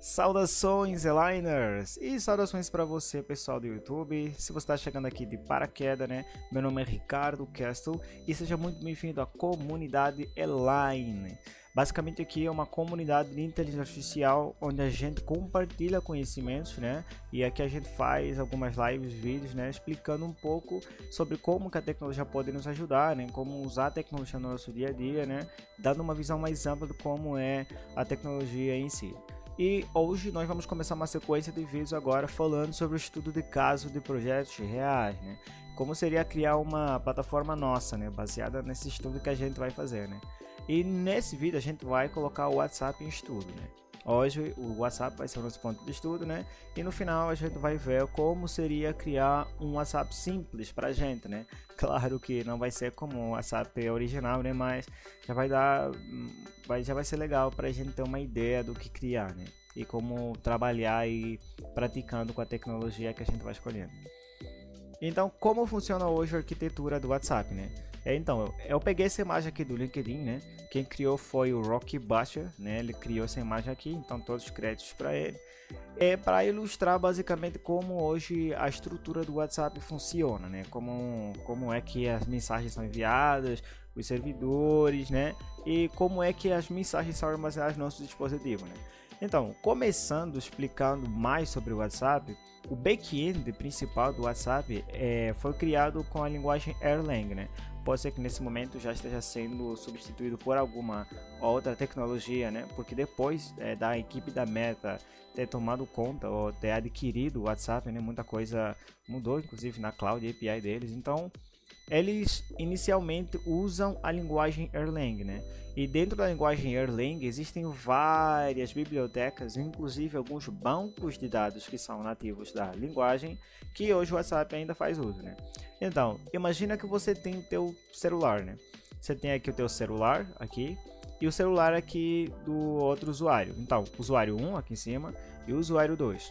Saudações, Eliners! E saudações para você, pessoal do YouTube. Se você está chegando aqui de paraquedas, né? Meu nome é Ricardo Castle e seja muito bem-vindo à comunidade Eline. Basicamente aqui é uma comunidade de inteligência artificial onde a gente compartilha conhecimentos, né? E aqui a gente faz algumas lives, vídeos, né? Explicando um pouco sobre como que a tecnologia pode nos ajudar, né? Como usar a tecnologia no nosso dia a dia, né? Dando uma visão mais ampla de como é a tecnologia em si. E hoje nós vamos começar uma sequência de vídeos agora falando sobre o estudo de caso de projetos reais, né? Como seria criar uma plataforma nossa, né? Baseada nesse estudo que a gente vai fazer, né? E nesse vídeo a gente vai colocar o WhatsApp em estudo, né? Hoje o WhatsApp vai ser o nosso ponto de estudo, né? E no final a gente vai ver como seria criar um WhatsApp simples para a gente, né? Claro que não vai ser como o WhatsApp original, né? Mas já vai dar, já vai ser legal para a gente ter uma ideia do que criar, né? E como trabalhar e praticando com a tecnologia que a gente vai escolhendo. Então, como funciona hoje a arquitetura do WhatsApp, né? Então, eu peguei essa imagem aqui do LinkedIn, né? Quem criou foi o Rocky Butcher, né? Ele criou essa imagem aqui, então todos os créditos para ele. É para ilustrar basicamente como hoje a estrutura do WhatsApp funciona, né? Como é que as mensagens são enviadas, os servidores, né? E como é que as mensagens são armazenadas no nosso dispositivo, né? Então, começando explicando mais sobre o WhatsApp, o back-end principal do WhatsApp foi criado com a linguagem Erlang, né? Pode ser que nesse momento já esteja sendo substituído por alguma outra tecnologia, né? Porque depois da equipe da Meta ter tomado conta ou ter adquirido o WhatsApp, né? Muita coisa mudou, inclusive na Cloud API deles. Então, eles inicialmente usam a linguagem Erlang, né? E dentro da linguagem Erlang existem várias bibliotecas, inclusive alguns bancos de dados que são nativos da linguagem, que hoje o WhatsApp ainda faz uso, né? Então, imagina que você tem o teu celular, né? Você tem aqui o teu celular aqui e o celular aqui do outro usuário. Então, usuário 1 aqui em cima e o usuário 2.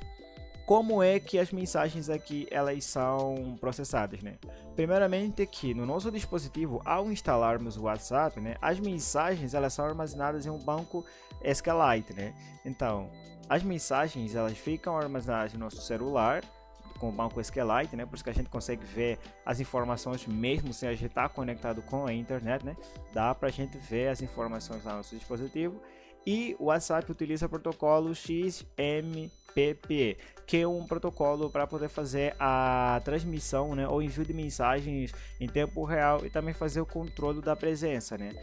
Como é que as mensagens aqui elas são processadas, né? Primeiramente aqui no nosso dispositivo, ao instalarmos o WhatsApp, né, as mensagens elas são armazenadas em um banco SQLite, né? Então, as mensagens elas ficam armazenadas no nosso celular com o banco SQLite, né? Por isso que a gente consegue ver as informações mesmo sem a gente estar conectado com a internet, né? Dá para a gente ver as informações lá no nosso dispositivo. E o WhatsApp utiliza o protocolo XMPP, que é um protocolo para poder fazer a transmissão, né, ou envio de mensagens em tempo real e também fazer o controle da presença, né?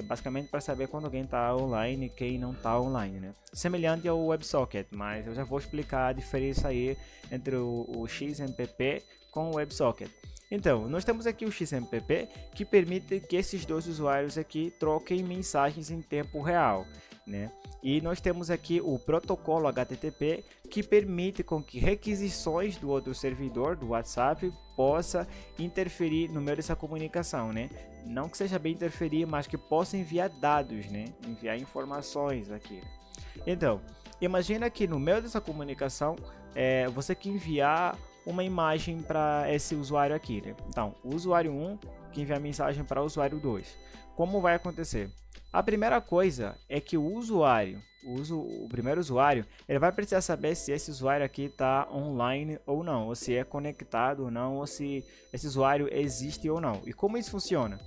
Basicamente para saber quando alguém está online e quem não está online, né? Semelhante ao WebSocket, mas eu já vou explicar a diferença aí entre o XMPP com o WebSocket. Então, nós temos aqui o XMPP que permite que esses dois usuários aqui troquem mensagens em tempo real, né? E nós temos aqui o protocolo HTTP que permite com que requisições do outro servidor do WhatsApp possa interferir no meio dessa comunicação, né? Não que seja bem interferir, mas que possa enviar dados, né? Enviar informações aqui. Então, imagina que no meio dessa comunicação, você que enviar uma imagem para esse usuário aqui, né? Então, o usuário 1 que envia a mensagem para o usuário 2. Como vai acontecer? A primeira coisa é que o primeiro usuário, ele vai precisar saber se esse usuário aqui está online ou não, ou se é conectado ou não, ou se esse usuário existe ou não. E como isso funciona?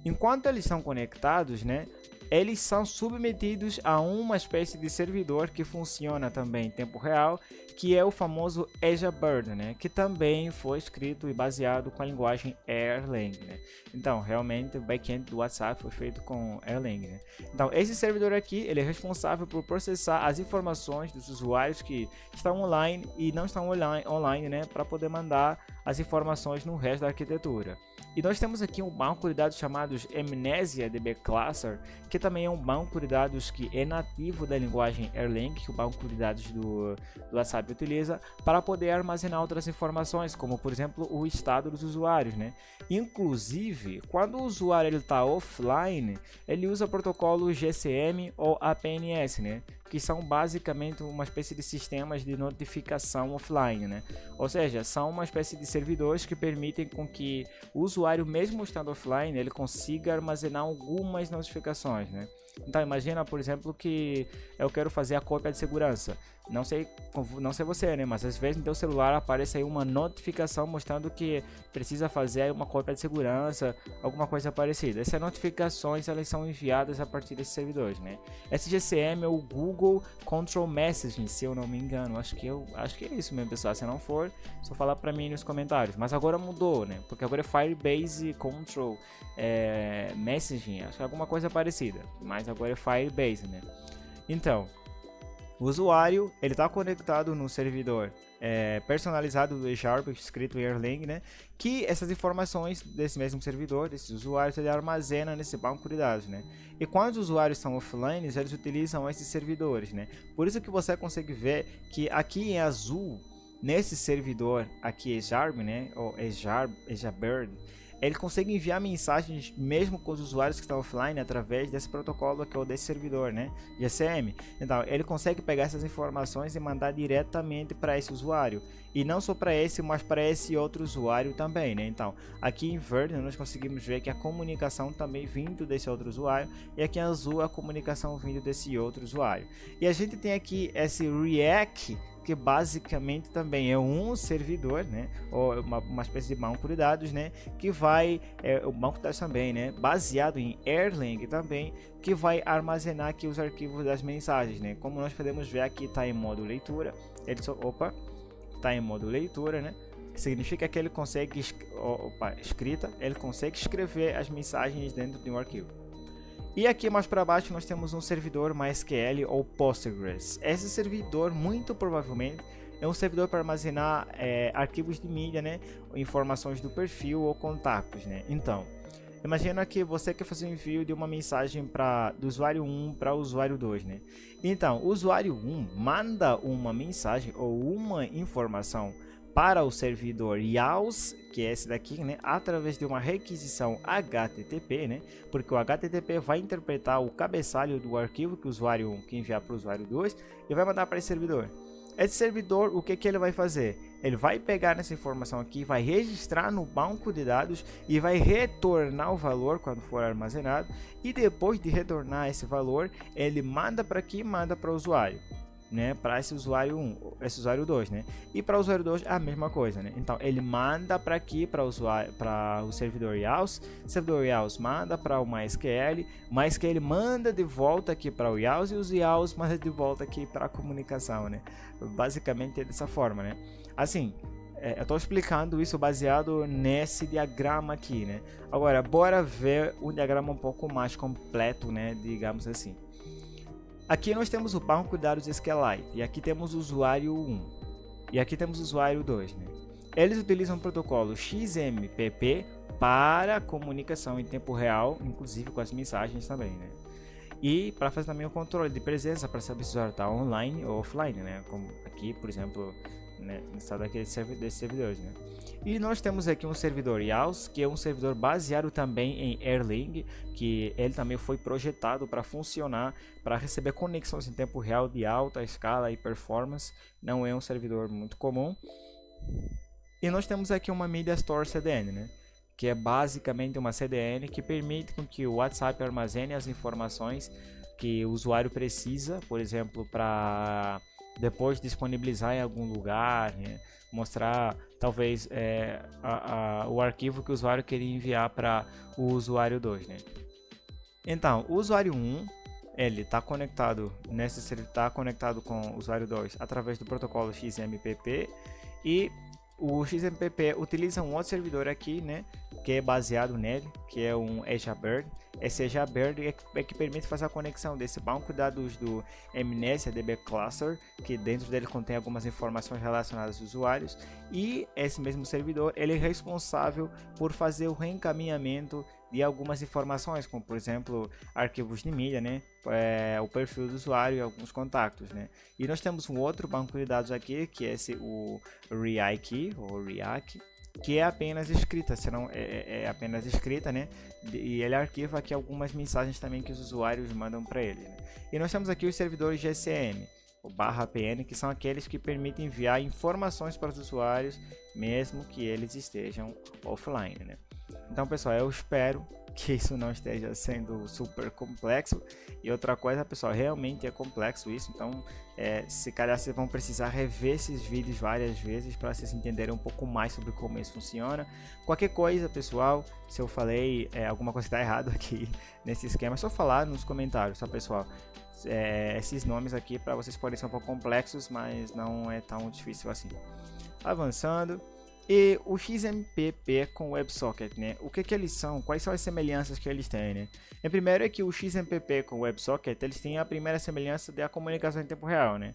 Enquanto eles são conectados, né, eles são submetidos a uma espécie de servidor que funciona também em tempo real, que é o famoso Azure Bird, né, que também foi escrito e baseado com a linguagem Erlang, né. Então, realmente, o backend do WhatsApp foi feito com Erlang, né. Então, esse servidor aqui, ele é responsável por processar as informações dos usuários que estão online e não estão online, né, para poder mandar as informações no resto da arquitetura. E nós temos aqui um banco de dados chamados Amnesia DB Cluster, que também é um banco de dados que é nativo da linguagem Erlang, que o banco de dados do WhatsApp utiliza, para poder armazenar outras informações, como por exemplo o estado dos usuários, né? Inclusive, quando o usuário está offline, ele usa o protocolo GCM ou APNS, né? Que são basicamente uma espécie de sistemas de notificação offline, né? Ou seja, são uma espécie de servidores que permitem com que o usuário, mesmo estando offline, ele consiga armazenar algumas notificações, né? Então imagina, por exemplo, que eu quero fazer a cópia de segurança. Não sei você, né? Mas às vezes no teu celular aparece aí uma notificação mostrando que precisa fazer aí uma cópia de segurança, alguma coisa parecida. Essas notificações elas são enviadas a partir desses servidores, né? Esse GCM é o Google Control Messaging, se eu não me engano. Acho que é isso mesmo, pessoal. Se não for, só falar para mim nos comentários. Mas agora mudou, né? Porque agora é Firebase Control Messaging, acho que é alguma coisa parecida. Mas agora é Firebase, né? Então, o usuário ele está conectado no servidor personalizado do eSharp, escrito em Erlang, né? Que essas informações desse mesmo servidor, desses usuários, ele armazena nesse banco de dados, né? E quando os usuários estão offline, eles utilizam esses servidores, né? Por isso que você consegue ver que aqui em azul, nesse servidor aqui eSharp, né? Ou eSharp, ele consegue enviar mensagens mesmo com os usuários que estão offline através desse protocolo aqui, ou desse servidor, né, GCM. Então ele consegue pegar essas informações e mandar diretamente para esse usuário, e não só para esse, mas para esse outro usuário também, né? Então aqui em verde nós conseguimos ver que a comunicação também vindo desse outro usuário, e aqui em azul a comunicação vindo desse outro usuário. E a gente tem aqui esse React, que basicamente também é um servidor, né, ou uma espécie de banco de dados, né, que vai, o banco de dados também, né, baseado em Erlang também, que vai armazenar aqui os arquivos das mensagens, né. Como nós podemos ver aqui, está em modo leitura, está em modo leitura, né, significa que ele consegue ele consegue escrever as mensagens dentro de um arquivo. E aqui mais para baixo nós temos um servidor MySQL ou Postgres. Esse servidor muito provavelmente é um servidor para armazenar arquivos de mídia, né, informações do perfil ou contatos, né. Então, imagina que você quer fazer o envio de uma mensagem do usuário 1 para o usuário 2, né. Então, o usuário 1 manda uma mensagem ou uma informação para o servidor YAWS, que é esse daqui, né, através de uma requisição HTTP, né, porque o HTTP vai interpretar o cabeçalho do arquivo que o usuário 1 quer enviar para o usuário 2 e vai mandar para esse servidor. Esse servidor, o que ele vai fazer? Ele vai pegar essa informação aqui, vai registrar no banco de dados e vai retornar o valor quando for armazenado, e depois de retornar esse valor, ele manda para aqui e manda para o usuário, né, para esse usuário 1, esse usuário 2, né? E para o usuário 2 a mesma coisa, né? Então ele manda para aqui para o servidor YAWS, servidor YAWS manda para o MySQL, MySQL manda de volta aqui para o YAWS e os YAWS manda de volta aqui para a comunicação, né? Basicamente é dessa forma, né? Assim, eu estou explicando isso baseado nesse diagrama aqui, né? Agora bora ver um diagrama um pouco mais completo, né? Digamos assim. Aqui nós temos o banco de dados SQLite, e aqui temos o usuário 1, e aqui temos o usuário 2, né? Eles utilizam o protocolo XMPP para comunicação em tempo real, inclusive com as mensagens também, né? E para fazer também o controle de presença, para saber se o usuário está online ou offline, né? Como aqui, por exemplo, né, no estado desses servidores, né? E nós temos aqui um servidor YAWS, que é um servidor baseado também em Erlang, que ele também foi projetado para funcionar, para receber conexões em tempo real de alta escala e performance. Não é um servidor muito comum. E nós temos aqui uma Media Store CDN, né, que é basicamente uma CDN que permite com que o WhatsApp armazene as informações que o usuário precisa, por exemplo, para depois disponibilizar em algum lugar, né? Mostrar talvez o arquivo que o usuário queria enviar para o usuário 2, né? Então, o usuário 1 ele está conectado com o usuário 2 através do protocolo XMPP, e o XMPP utiliza um outro servidor aqui, né, que é baseado nele, que é um eJabird. Esse eJabird é que permite fazer a conexão desse banco de dados do Amnesia DB Cluster, que dentro dele contém algumas informações relacionadas aos usuários, e esse mesmo servidor ele é responsável por fazer o reencaminhamento de algumas informações, como por exemplo arquivos de mídia, né, o perfil do usuário e alguns contatos, né. E nós temos um outro banco de dados aqui, que é o React, que é apenas escrita, senão é apenas escrita, né? E ele arquiva aqui algumas mensagens também que os usuários mandam para ele, né? E nós temos aqui os servidores GCM, o /PN, que são aqueles que permitem enviar informações para os usuários, mesmo que eles estejam offline, né? Então, pessoal, eu espero que isso não esteja sendo super complexo. E outra coisa, pessoal, realmente é complexo isso, então se calhar vocês vão precisar rever esses vídeos várias vezes para vocês entenderem um pouco mais sobre como isso funciona. Qualquer coisa, pessoal, se eu falei alguma coisa está errado aqui nesse esquema, é só falar nos comentários, tá, pessoal? Esses nomes aqui para vocês podem ser um pouco complexos, mas não é tão difícil assim. Avançando. E o XMPP com o WebSocket, né? O que eles são? Quais são as semelhanças que eles têm, né? Em primeiro é que o XMPP com o WebSocket, eles têm a primeira semelhança da comunicação em tempo real, né?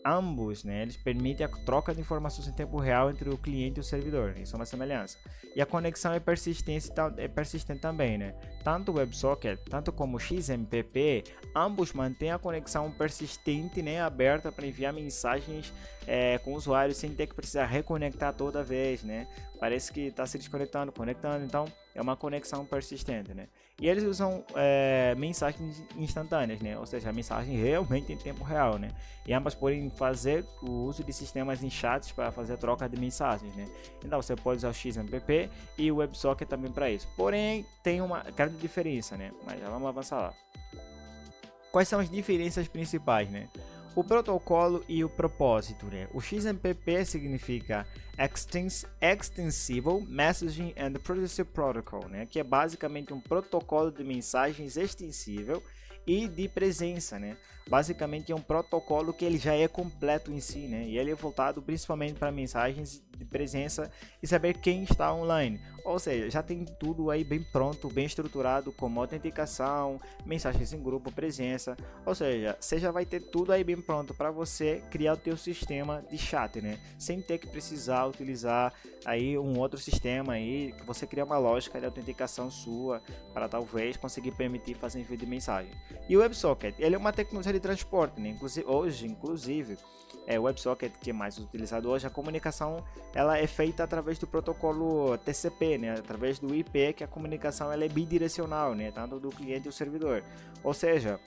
Ambos, né, eles permitem a troca de informações em tempo real entre o cliente e o servidor, né? Isso é uma semelhança. E a conexão é persistente também, né? Tanto o WebSocket, tanto como o XMPP, ambos mantêm a conexão persistente, né, aberta para enviar mensagens com o usuário sem ter que precisar reconectar toda vez, né? Parece que está se desconectando, conectando, então é uma conexão persistente, né? E eles usam mensagens instantâneas, né? Ou seja, a mensagem realmente em tempo real, né? E ambas podem fazer o uso de sistemas em chats para fazer a troca de mensagens, né? Então você pode usar o XMPP e o WebSocket também para isso. Porém, tem uma grande diferença, né? Mas já vamos avançar lá. Quais são as diferenças principais, né? O protocolo e o propósito, né? O XMPP significa Extensible Messaging and Processing Protocol, né? Que é basicamente um protocolo de mensagens extensível e de presença, né? Basicamente é um protocolo que ele já é completo em si, né? E ele é voltado principalmente para mensagens de presença e saber quem está online. Ou seja, já tem tudo aí bem pronto, bem estruturado, como autenticação, mensagens em grupo, presença. Ou seja, você já vai ter tudo aí bem pronto para você criar o teu sistema de chat, né? Sem ter que precisar utilizar aí um outro sistema aí, que você cria uma lógica de autenticação sua para talvez conseguir permitir fazer envio de mensagem. E o WebSocket, ele é uma tecnologia de transporte, né? Inclusive, o WebSocket que é mais utilizado hoje, a comunicação ela é feita através do protocolo TCP, né? Através do IP, que a comunicação ela é bidirecional, né? Tanto do cliente e do servidor. Ou seja,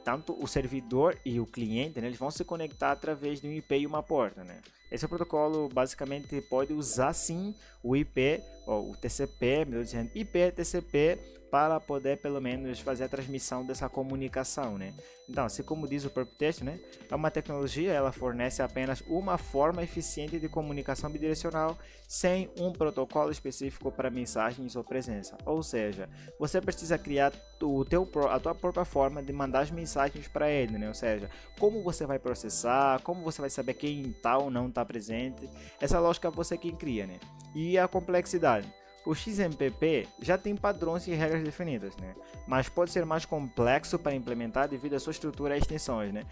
tanto o servidor e o cliente, né, eles vão se conectar através de um IP e uma porta, né? Esse protocolo basicamente pode usar sim o IP, ou o TCP, melhor dizendo, IP TCP, para poder pelo menos fazer a transmissão dessa comunicação, né? Então, assim como diz o próprio texto, né, é uma tecnologia, ela fornece apenas uma forma eficiente de comunicação bidirecional sem um protocolo específico para mensagens ou presença. Ou seja, você precisa criar a tua própria forma de mandar as mensagens para ele, né? Ou seja, como você vai processar, como você vai saber quem está ou não está presente. Essa lógica é você quem cria, né? E a complexidade. O XMPP já tem padrões e regras definidas, né? Mas pode ser mais complexo para implementar devido à sua estrutura e extensões, né?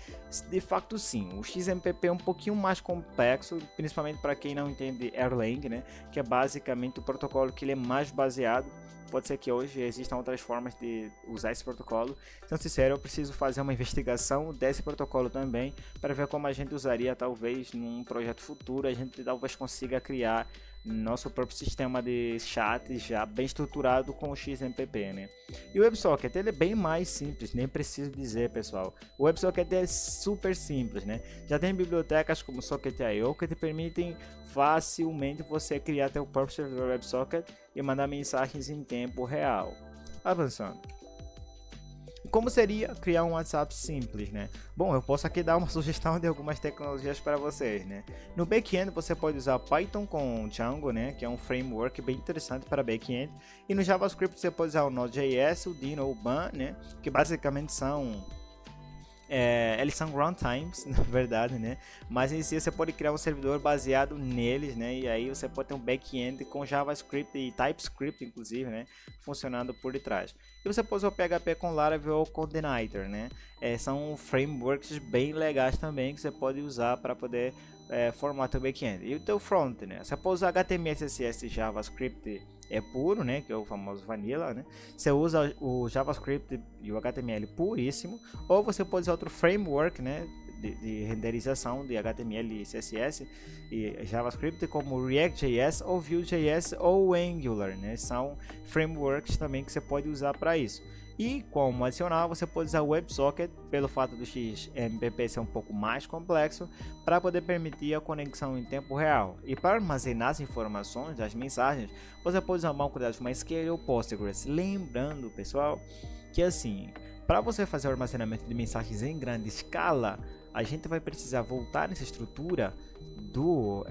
De fato, sim. O XMPP é um pouquinho mais complexo, principalmente para quem não entende Erlang, né? Que é basicamente o protocolo que ele é mais baseado. Pode ser que hoje existam outras formas de usar esse protocolo. Então, sincero, eu preciso fazer uma investigação desse protocolo também para ver como a gente usaria, talvez, num projeto futuro, a gente talvez consiga criar nosso próprio sistema de chat já bem estruturado com o XMPP, né? E o WebSocket, ele é bem mais simples, nem preciso dizer, pessoal. O WebSocket é super simples, né? Já tem bibliotecas como Socket.io que te permitem facilmente você criar teu próprio servidor WebSocket e mandar mensagens em tempo real. Avançando. Como seria criar um WhatsApp simples, né? Bom, eu posso aqui dar uma sugestão de algumas tecnologias para vocês, né? No back-end você pode usar Python com Django, né? Que é um framework bem interessante para back-end. E no JavaScript você pode usar o Node.js, o Dino ou o Ban, né? Que basicamente são eles são runtimes, na verdade, né? Mas em si você pode criar um servidor baseado neles, né? E aí você pode ter um back-end com JavaScript e TypeScript, inclusive, né? Funcionando por detrás. E você pode usar o PHP com Laravel ou com Coordinator, né? São frameworks bem legais também que você pode usar para poder formar seu back-end. E o teu front, né? Você pode usar HTML, CSS e JavaScript puro, né? Que é o famoso vanilla, né? Você usa o JavaScript e o HTML puríssimo, ou você pode usar outro framework, né? De renderização de HTML, CSS e JavaScript como React.js ou Vue.js ou Angular, né? São frameworks também que você pode usar para isso. E como adicional, você pode usar o WebSocket pelo fato do XMPP ser um pouco mais complexo para poder permitir a conexão em tempo real. E para armazenar as informações das mensagens, você pode usar MongoDB MySQL ou Postgres. Lembrando, pessoal, que assim, para você fazer o armazenamento de mensagens em grande escala, a gente vai precisar voltar nessa estrutura do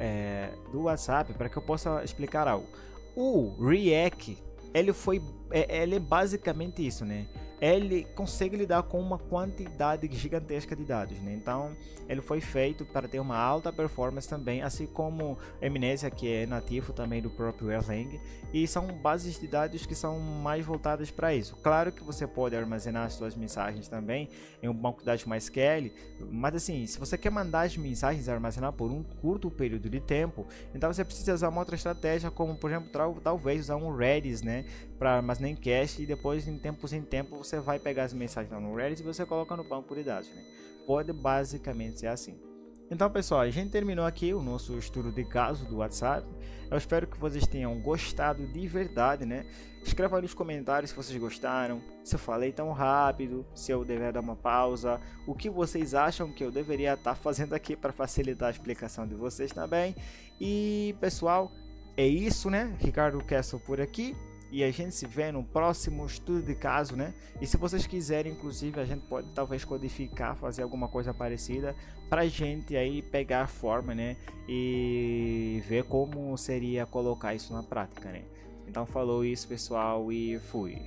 WhatsApp para que eu possa explicar algo. O React ele é basicamente isso, né? Ele consegue lidar com uma quantidade gigantesca de dados, né? Então ele foi feito para ter uma alta performance também, assim como Amnesia, que é nativo também do próprio Erlang, e são bases de dados que são mais voltadas para isso. Claro que você pode armazenar as suas mensagens também em um banco de dados MySQL, mas assim, se você quer mandar as mensagens armazenar por um curto período de tempo, então você precisa usar uma outra estratégia, como por exemplo, talvez usar um Redis, né, para armazenar em cache, e depois em tempo você vai pegar as mensagens no Redis e você coloca no banco de dados, né? Pode basicamente ser assim. Então, pessoal, a gente terminou aqui o nosso estudo de caso do WhatsApp. Eu espero que vocês tenham gostado de verdade, né? Escreva aí nos comentários se vocês gostaram, se eu falei tão rápido, se eu deveria dar uma pausa, o que vocês acham que eu deveria estar fazendo aqui para facilitar a explicação de vocês também. E, pessoal, é isso, né? Ricardo Castle por aqui. E a gente se vê no próximo estudo de caso, né? E se vocês quiserem, inclusive, a gente pode talvez codificar, fazer alguma coisa parecida para a gente aí pegar a forma, né? E ver como seria colocar isso na prática, né? Então falou isso, pessoal, e fui.